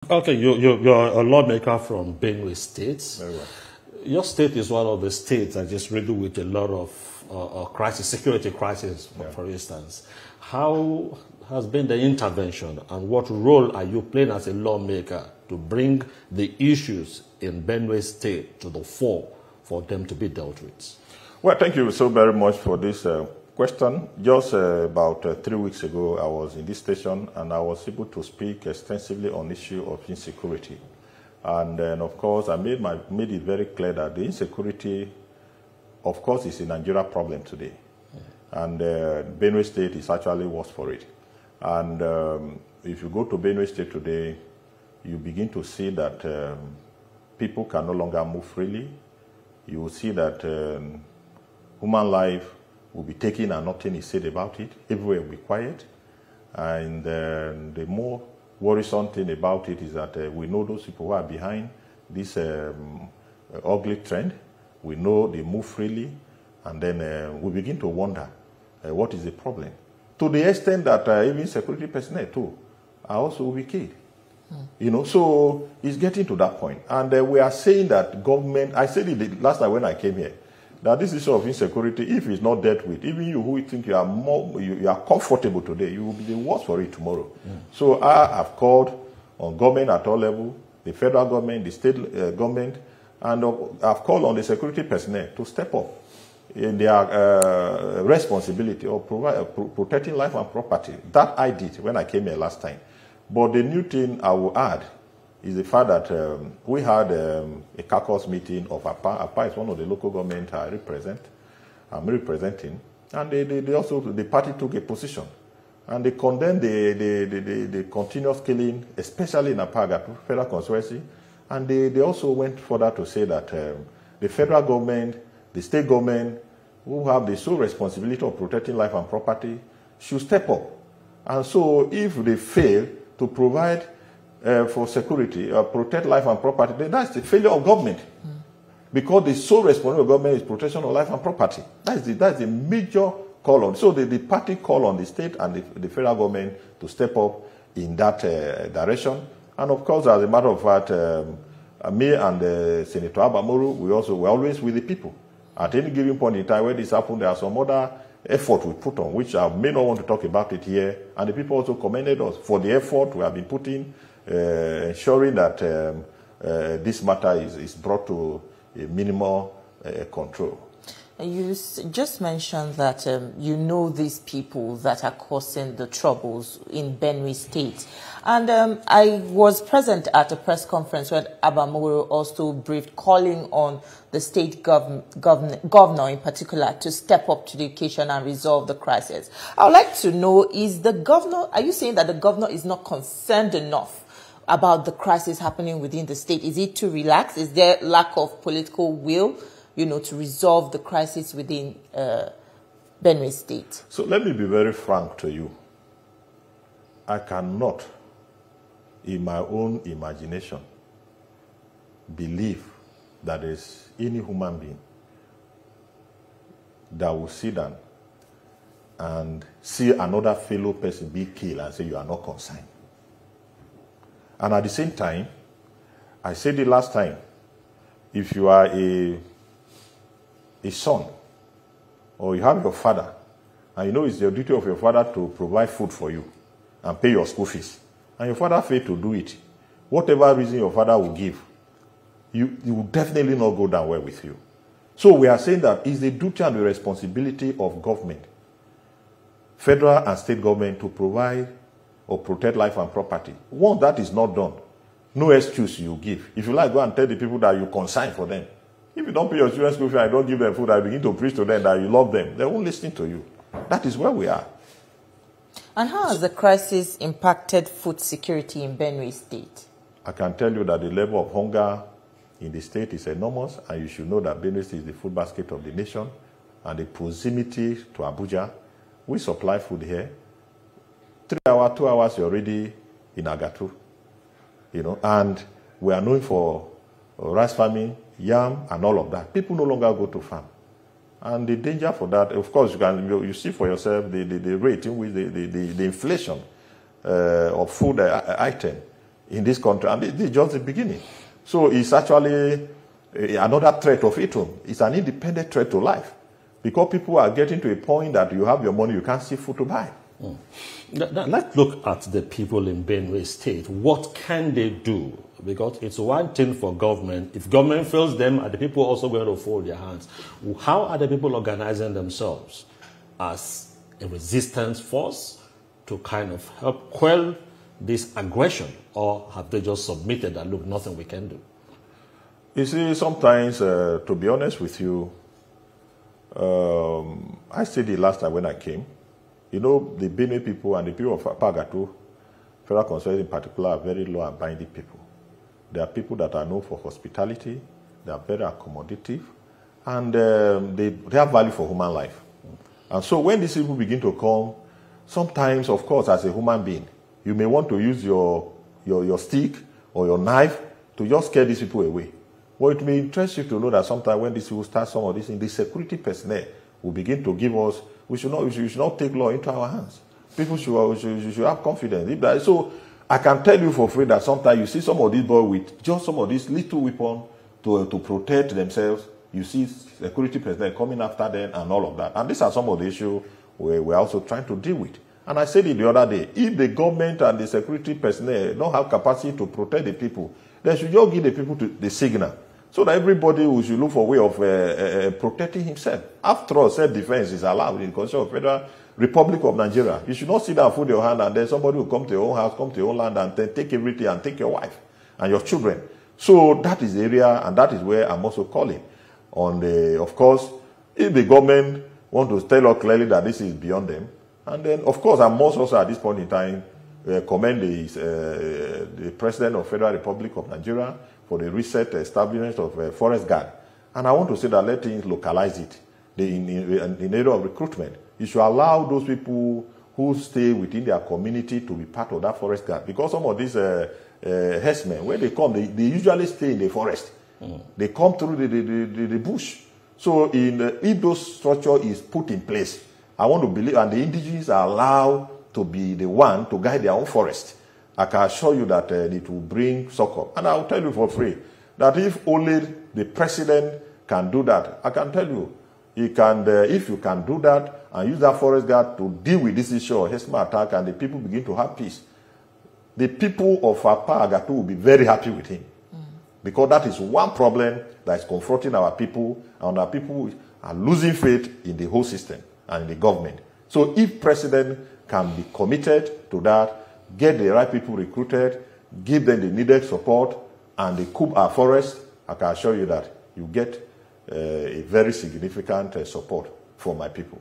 Okay, you're a lawmaker from Benue State. Very well. Your state is one of the states that is riddled with a lot of crisis, security crisis, for instance. How has been the intervention, and what role are you playing as a lawmaker to bring the issues in Benue State to the fore for them to be dealt with? Well, thank you so very much for this question. Just about 3 weeks ago, I was in this station and I was able to speak extensively on the issue of insecurity. And then, of course, I made it very clear that the insecurity, of course, is a Nigeria problem today. And Benue State is actually worse for it. And if you go to Benue State today, you begin to see that people can no longer move freely. You will see that human life will be taken and nothing is said about it. Everywhere will be quiet. And the more worrisome thing about it is that we know those people who are behind this ugly trend. We know they move freely. And then we begin to wonder what is the problem. To the extent that even security personnel too are also will be killed. You know, so it's getting to that point. And we are saying that government, I said it last time when I came here, that this issue of insecurity, if it's not dealt with, even you who think you are you are comfortable today, you will be the worst for it tomorrow. So I have called on government at all levels, the federal government, the state government, and I've called on the security personnel to step up in their responsibility of protecting life and property. That I did when I came here last time. But the new thing I will add is the fact that we had a caucus meeting of APA. APA is one of the local government I represent. I'm representing. And they also, the party took a position. And they condemned the continuous killing, especially in APA, federal constituency. And they also went further to say that the federal government, the state government, who have the sole responsibility of protecting life and property, should step up. And so if they fail to provide for security, protect life and property, then that's the failure of government. Because the sole responsibility of government is protection of life and property. That's the major call on. So the party call on the state and the federal government to step up in that direction. And of course, as a matter of fact, me and Senator Abamoru, we're always with the people. At any given point in time where this happened, there are some other effort we put on, which I may not want to talk about it here. And the people also commended us for the effort we have been putting, ensuring that this matter is brought to a minimal control. You just mentioned that you know these people that are causing the troubles in Benue State. And I was present at a press conference where Abamoru also briefed, calling on the state governor in particular to step up to the occasion and resolve the crisis. I would like to know, are you saying that the governor is not concerned enough about the crisis happening within the state? Is he too relaxed? Is there lack of political will, to resolve the crisis within Benue State? So let me be very frank to you. I cannot, in my own imagination, believe that there is any human being that will sit down and see another fellow person be killed and say you are not concerned. And at the same time, I said it last time, if you are a son, or you have your father, and you know it's the duty of your father to provide food for you and pay your school fees, and your father failed to do it, whatever reason your father will give, you will definitely not go down well with you. So we are saying that it's the duty and the responsibility of government, federal and state government, to provide or protect life and property. Once that is not done, no excuse you give. If you like, go and tell the people that you consign for them. If you don't pay your children's school fee and don't give them food, I begin to preach to them that you love them. They won't listen to you. That is where we are. And how has the crisis impacted food security in Benue State? I can tell you that the level of hunger in the state is enormous, and you should know that Benue State is the food basket of the nation, and the proximity to Abuja. We supply food here. 3 hours, 2 hours, you're already in Agatu. And we are known for rice farming, yam, and all of that. People no longer go to farm. And the danger for that, of course, you see for yourself the rate in which the inflation of food item in this country, and this is just the beginning. So it's actually another threat of it. It's an independent threat to life, because people are getting to a point that you have your money, you can't see food to buy. Let's look at the people in Benue State. What can they do? Because it's one thing for government. If government fails them, are the people also going to fold their hands? How are the people organizing themselves as a resistance force to kind of help quell this aggression? Or have they just submitted that, look, nothing we can do? You see, sometimes, to be honest with you, I said it last time when I came, you know, the Benue people and the people of Apagatu, federal constituency in particular, are very law-abiding people. They are people that are known for hospitality, they are very accommodative, and they have value for human life. And so when these people begin to come, sometimes, of course, as a human being, you may want to use your stick or your knife to just scare these people away. Well, it may interest you to know that sometimes when these people start some of this, the security personnel will begin to give us, we should not take law into our hands. People should have confidence. So I can tell you for free that sometimes you see some of these boys with just some of these little weapons to protect themselves. You see security personnel coming after them and all of that. And these are some of the issues we're also trying to deal with. And I said it the other day, if the government and the security personnel don't have capacity to protect the people, they should just give the people the signal, so that everybody should look for a way of protecting himself. After all, self-defense is allowed in the Constitution of Federal Republic of Nigeria. You should not sit down and fold your hand and then somebody will come to your own house, come to your own land and then take everything and take your wife and your children. So that is the area, and that is where I'm also calling on the, of course, if the government want to tell us clearly that this is beyond them, and then, of course, I must also at this point in time commend the President of Federal Republic of Nigeria for the recent establishment of Forest Guard. And I want to say that let things localize it in the area of recruitment. You should allow those people who stay within their community to be part of that Forest Guard. Because some of these herdsmen, when they come, they usually stay in the forest. They come through the bush. So if those structure is put in place, I want to believe, and the indigenous are allowed to be the one to guide their own forest, I can assure you that it will bring succor. And I'll tell you for free that if only the president can do that, I can tell you, he can. If you can do that and use that forest guard to deal with this issue of herdsman attack, and the people begin to have peace, the people of Apagatu will be very happy with him. Because that is one problem that is confronting our people, and our people are losing faith in the whole system and in the government. So if president can be committed to that, get the right people recruited, give them the needed support, and they coop our forest, I can assure you that you get a very significant support from my people.